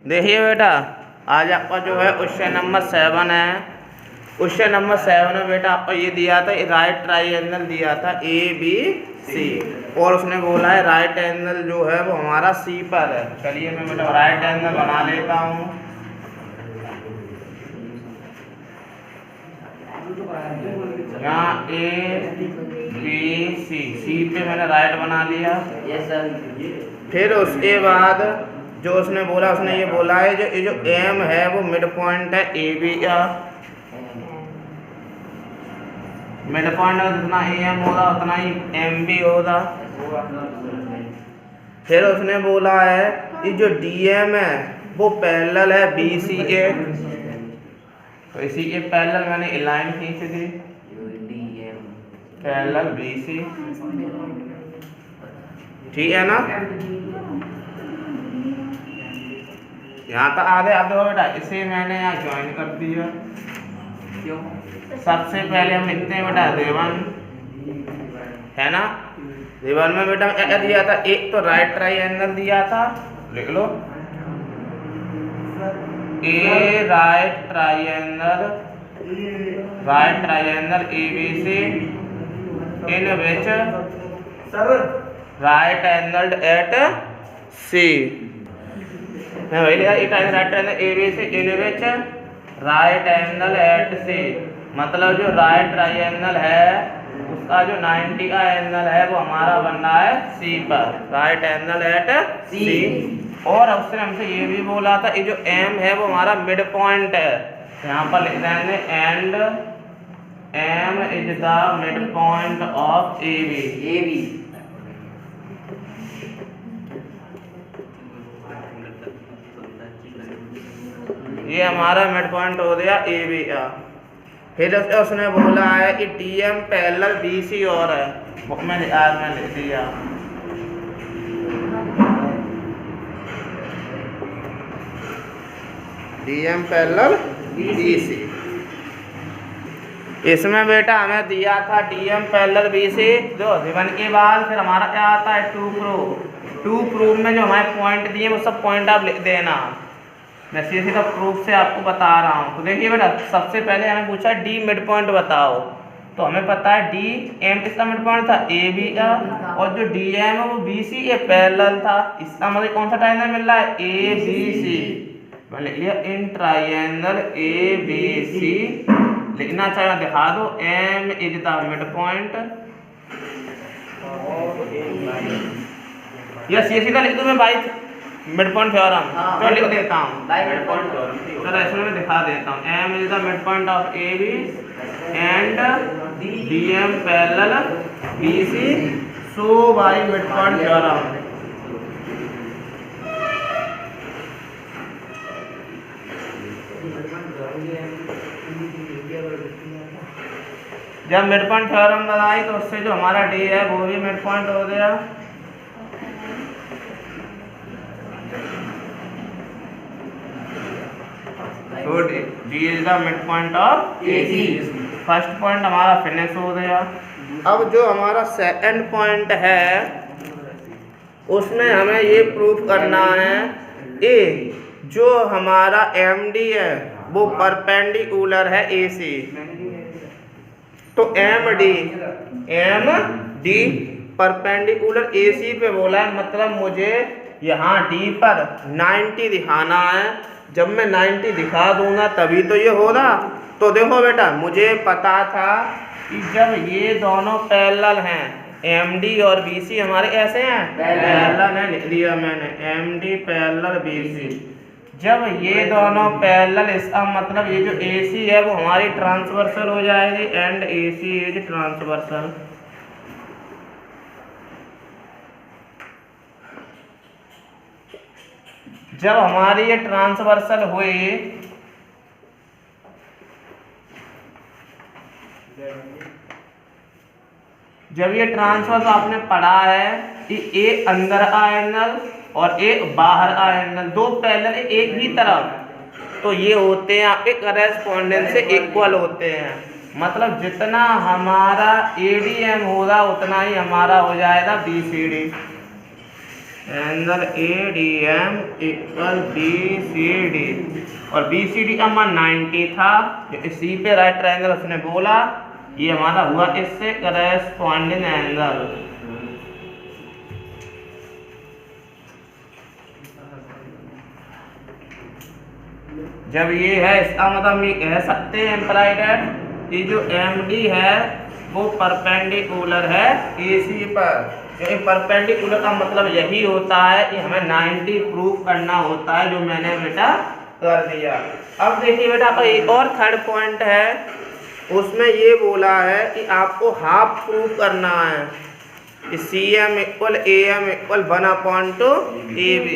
देखिए बेटा, आज आपका जो है क्वेश्चन नंबर 7 है। क्वेश्चन नंबर 7 में बेटा आपको ये दिया था, राइट ट्राइंगल दिया था ABC, और उसने बोला है राइट एंगल जो है वो हमारा C पर है। चलिए मैं बेटा राइट एंगल बना लेता हूँ। यहाँ ABC, C पे मैंने राइट बना लिया। फिर उसके बाद जो उसने बोला, उसने ये बोला है जो M है वो मिड पॉइंट है AB का। मिड पॉइंट में जितना AM होगा उतना ही MB होगा। फिर उसने बोला है कि जो DM है वो पैरेलल है BCA, तो इसी के पैरेलल मैंने लाइन खींच दी, पैरेलल BC, ठीक है ना। यहाँ तक आगे आप देखो बेटा, इसे मैंने यहाँ ज्वाइन कर दिया। क्यों? सबसे पहले हम लिखते हैं बेटा रेवन, है ना। रेवन में बेटा क्या दिया था, एक तो राइट ट्राइंगल दिया था, लिख लो a right triangle ABC in which right angled at C। मैं वही लिखा, right triangle ABC in which right angle at C, मतलब जो राइट ट्राइंगल है उसका जो 90 का एंगल है वो हमारा बन रहा है C पर, राइट एंगल एट C। और उसने हमसे ये भी बोला था ये जो M है वो हमारा मिड पॉइंट है, यहाँ पर लिख देंगे and M is the mid point of AB। ये हमारा मिड पॉइंट हो गया AB का। फिर उसने बोला है कि DM पैरेलल BC और है, मैंने लिख दिया। DM parallel BC। इसमें बेटा हमें दिया था DM पैरेलल BC जो रिबन के बाद फिर हमारा क्या आता है टू प्रूफ में जो हमारे पॉइंट दिए वो सब पॉइंट आप लिख देना। मैं सीधा प्रूफ से आपको बता रहा हूँ। तो देखिए बेटा, सबसे पहले हमें पूछा D मिड पॉइंट बताओ, तो हमें पता है DM किसका मिड पॉइंट था, AB का, और जो DM है वो BC के पैरेलल था। इसका मतलब कौन सा ट्रायंगल मिल रहा है, ABC। मैंने लिख लिया इन ट्रायंगल ABC, लिखना चाहिए दिखा दो M is the mid point. Yes, ये सीधा लिख दूं मैं भाई, मिड पॉइंट थ्योरम। तो लिख देता हूँ मिड पॉइंट थ्योरम, चलो इसमें मैं दिखा देता हूँ। M is the mid point of AB and DM parallel BC, so by mid point theorem. जब मिड पॉइंट थ्योरम लगाई तो उससे जो हमारा D है वो भी मिड पॉइंट हो गया। तो D is the mid point of AC। First point हमारा फिनिश हो गया। अब जो हमारा सेकंड पॉइंट है उसमें हमें ये प्रूफ करना है कि जो हमारा MD है वो परपेंडिकुलर है AC। तो MD परपेंडिकुलर AC पे बोला है, मतलब मुझे यहाँ D पर 90 दिखाना है। जब मैं 90 दिखा दूंगा तभी तो ये होगा। तो देखो बेटा, मुझे पता था कि जब ये दोनों पैरेलल हैं, MD और BC हमारे ऐसे हैं पैरेलल है, लिख दिया मैंने MD पैरेलल BC। जब ये दोनों पैरेलल, इसका मतलब ये जो AC है वो हमारी ट्रांसवर्सल हो जाएगी, एंड AC इज ट्रांसवर्सल। जब हमारी ये ट्रांसवर्सल हुई जब ये ट्रांसवर्सल आपने पढ़ा है कि एक अंदर आ एंगल और एक बाहर आ एंगल, दो पैरेलल एक ही तरफ, तो ये होते हैं आपके करेस्पॉन्डेंस से इक्वल होते हैं। मतलब जितना हमारा ADM होगा उतना ही हमारा हो जाएगा BCD। Angle ADM equal BCD, और BCD का मान 90 था, जो इसी पे राइट ट्रायंगल उसने बोला, ये हमारा हुआ इससे करेस्पॉन्डिंग एंगल। जब ये है, इसका मतलब ये कह सकते हैं इम्प्लाइड कि जो MD है वो परपेंडिकुलर है AC पर। ये परपेंडिकुलर का मतलब यही होता है कि हमें 90 प्रूफ करना होता है, जो मैंने बेटा कर दिया। अब देखिए बेटा, एक और थर्ड पॉइंट है, उसमें ये बोला है कि आपको हाफ प्रूफ करना है कि CM equal AM equal 1/2AB,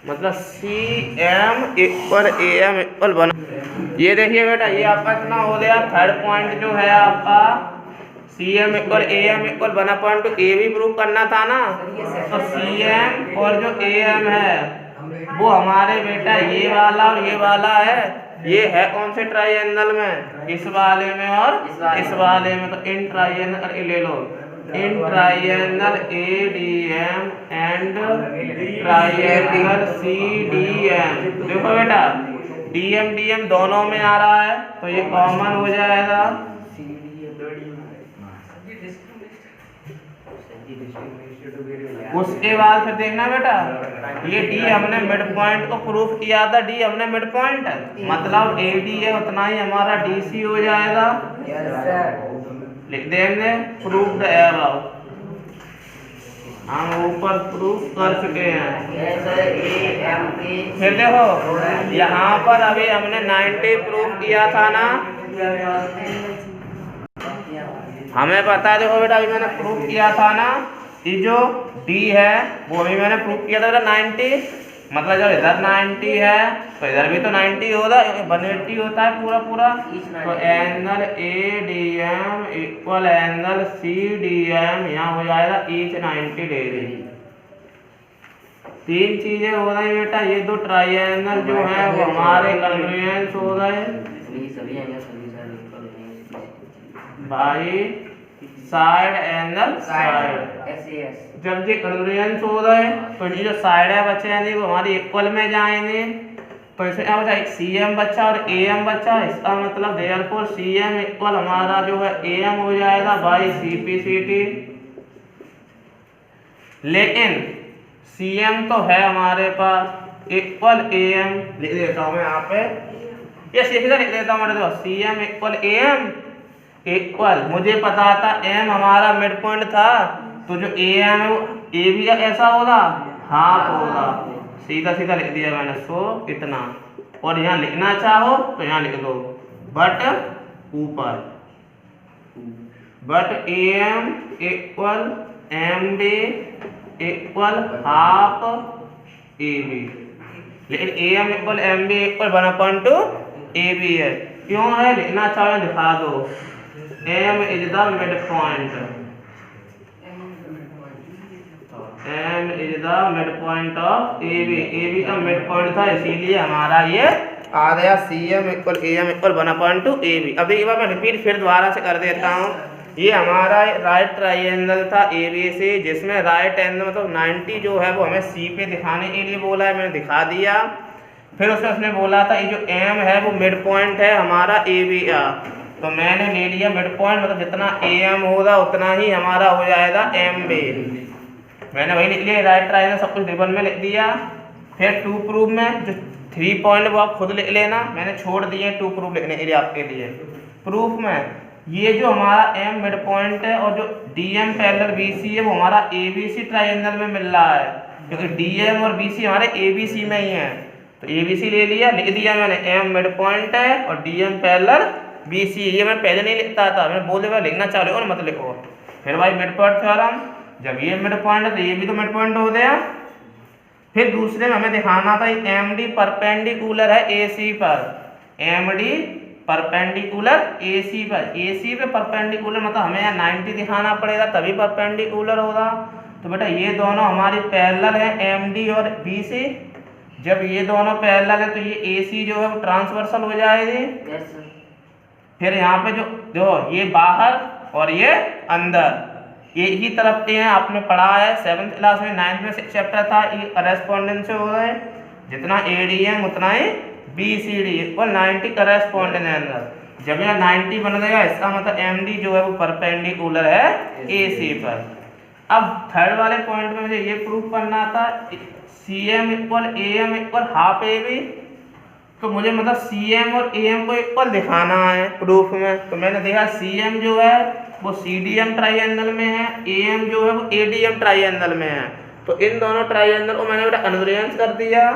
मतलब CM इक्वल AM इक्वल 1। ये देखिए बेटा, ये आपका कितना हो गया, थर्ड पॉइंट जो है आपका CM equal AM equal 1/2AB proof करना था ना। तो CM और जो AM है वो हमारे बेटा ये वाला और ये वाला है, ये है कौन से ट्राइएंगल में, इस वाले में और इस वाले में। तो इन ट्राइएंगल ले लो, in triangle ADM and triangle CDM। देखो बेटा, DM DM दोनों में आ रहा है, तो ये कॉमन हो जाएगा। उसके बाद फिर देखना बेटा, ये D हमने मिड पॉइंट को प्रूफ किया था, D हमने मिड पॉइंट, मतलब AD है उतना ही हमारा DC हो जाएगा। लिख देंगे प्रूफ्ड अबव, हम ऊपर प्रूफ कर चुके हैं। फिर देखो यहाँ पर अभी हमने 90 प्रूफ किया था ना, हमें पता है। देखो बेटा, अभी मैंने प्रूफ किया था ना, ये जो D है वो अभी मैंने प्रूफ किया था 90, मतलब जब इधर 90 है तो इधर भी तो 90 होगा, 180 होता है पूरा पूरा। तो angle ADM equal angle CDM यहाँ हो जाएगा ईच 90 डिग्री। तीन चीजें हो गई बेटा, ये दो ट्राइएंगल जो है वो हमारे कन्वर्जेंस हो गए बाई साइड एंगल साइड। जब ये कन्वर्जेंस हो गए तो ये जो साइड है बचे हैं वो हमारी इक्वल में जाएंगे। तो इसमें क्या बचा, एक CM बचा और AM बचा। इसका मतलब देयरफॉर CM इक्वल हमारा जो है AM हो जाएगा बाई CPCT। लेकिन CM तो है हमारे पास, इक्वल AM लिख देता हूँ मैं यहाँ पे, ये सीधा लिख देता हूँ। देखो CM इक्वल AM इक्वल, मुझे पता था M हमारा मिड पॉइंट था, तो जो AM है वो AB का ऐसा होगा, हाफ होगा। सीधा सीधा लिख दिया मैंने, सो इतना। और यहाँ लिखना चाहो तो यहाँ लिख दो बट ऊपर, but AM equal MD equal half AB। लेकिन AM equal MD equal 1/2AB है। क्यों है, लिखना चाहो दिखा दो। M is the midpoint, M is the midpoint of AB, AB का midpoint था, इसीलिए हमारा ये आ गया CM equal AM equal 1/2AB। अब एक बार मैं रिपीट फिर दोबारा से कर देता हूँ। ये हमारा राइट ट्राइएंगल था ABC, जिसमें राइट एंगल मतलब 90 जो है वो हमें C पे दिखाने के लिए बोला है, मैंने दिखा दिया। फिर उसने बोला था ये जो M है वो मिड पॉइंट है हमारा AB का, तो मैंने ले लिया मिड पॉइंट, मतलब जितना AM होगा उतना ही हमारा हो जाएगा MB। मैंने वही लिख लिया, राइट ट्राइएंगल सब कुछ रिबन में लिख दिया। फिर 2 प्रूफ में जो 3 पॉइंट वो आप खुद लिख लेना, मैंने छोड़ दिए 2 प्रूफ लिखने के लिए आपके लिए। प्रूफ में ये जो हमारा M मिड पॉइंट है और जो DM पैरेलल BC है वो हमारा ABC ट्राइएंगल में मिल रहा है, क्योंकि DM और BC हमारे ABC में ही है। तो ABC ले लिया, लिख दिया मैंने, M मिड पॉइंट है और DM पैरेलल BC। ये मैं पहले नहीं लिखता था, मैंने बोल दिया लिखना चाह रहे हो मत लिखो। फिर भाई मिड पॉइंट थ्योरम, जब ये मिड पॉइंट है तो ये भी तो मिड पॉइंट हो गया। फिर दूसरे में हमें दिखाना था MD परपेंडिकुलर है AC पर, MD परपेंडिकुलर AC पर। AC पे परपेंडिकुलर मतलब हमें यहाँ 90 दिखाना पड़ेगा तभी परपेंडिकुलर होगा। तो बेटा ये दोनों हमारी पैरेलल है MD और BC। जब ये दोनों पैरेलल है तो ये AC जो है वो ट्रांसवर्सल हो जाएगी। फिर यहाँ पे जो देखो ये बाहर और ये अंदर, एक ही तरफ के हैं, आपने पढ़ा है 7th क्लास में, 9th में चैप्टर था, ये करेस्पॉन्डेंस हो रहा है, जितना ADM उतना ही BCD इक्वल 90 करेस्पॉन्डेंस एंगल। जब यह 90 बन गया इसका मतलब MD जो है वो परपेंडिकुलर है AC पर। अब थर्ड वाले पॉइंट में मुझे ये प्रूफ करना था CM equal AM equal half AB, तो मुझे मतलब CM और AM को इक्वल दिखाना है प्रूफ में। तो मैंने देखा CM जो है वो CDM ट्राइएंगल में है, AM जो है वो ADM ट्राइएंगल में है। तो इन दोनों ट्राइएंगल को मैंने बेटा कन्वर्जेंस कर दिया।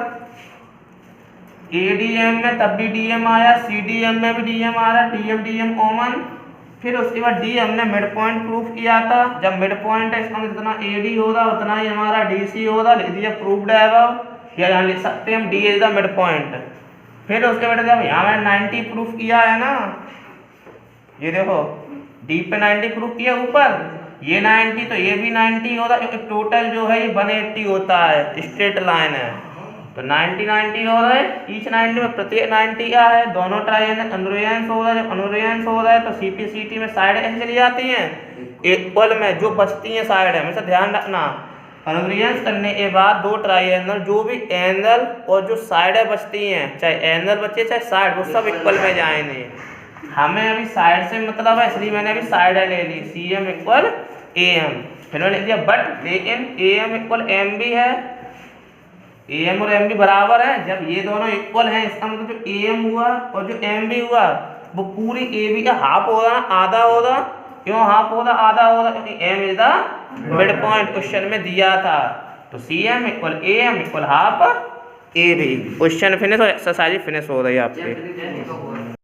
ADM में तब भी DM आया, CDM में भी DM आ रहा, DM कॉमन। फिर उसके बाद D हमने मिड पॉइंट प्रूफ किया था। जब मिड पॉइंट है इसका जितना AD होगा उतना ही हमारा DC होगा, लिख दिया प्रूफ्ड है अब। या यहाँ लिख सकते हैं हम D is the mid point. फिर उसके बाद जब यहाँ मैंने 90 प्रूफ किया है ना, ये देखो D पे 90 प्रूफ किया ऊपर, ये 90 तो ये भी 90 होता है, क्योंकि टोटल जो है ये 180 होता है, स्ट्रेट लाइन है। तो 90 हो रहा है, ईच 90 में प्रत्येक 90 क्या है, दोनों ट्राइएंगल कन्वर्जेंस हो रहा है। जब कन्वर्जेंस हो रहा है तो CPCT में साइड ऐसे चली जाती हैं, इक्वल में जो बचती हैं साइड है, हमेशा ध्यान रखना। कन्वर्जेंस करने के बाद दो ट्राइएंगल जो भी एंगल और जो साइड बचती हैं, चाहे एंगल बचे चाहे साइड, वो सब इक्वल में जाएंगे। हमें अभी साइड से मतलब है, इसलिए मैंने अभी साइड ले ली, CM इक्वल AM। फिर मैंने लिख दिया बट लेकिन AM इक्वल MB है, AM और MB बराबर है। जब ये दोनों इक्वल हैं इसका मतलब जो AM हुआ और जो MB हुआ वो पूरी AB का हाफ होगा, आधा होगा। क्यों हाफ होगा आधा होगा, क्योंकि M is the mid point question में दिया था। तो CM equal AM equal half AB। Question finish और एक्सरसाइज फिनिश हो रही है आपकी।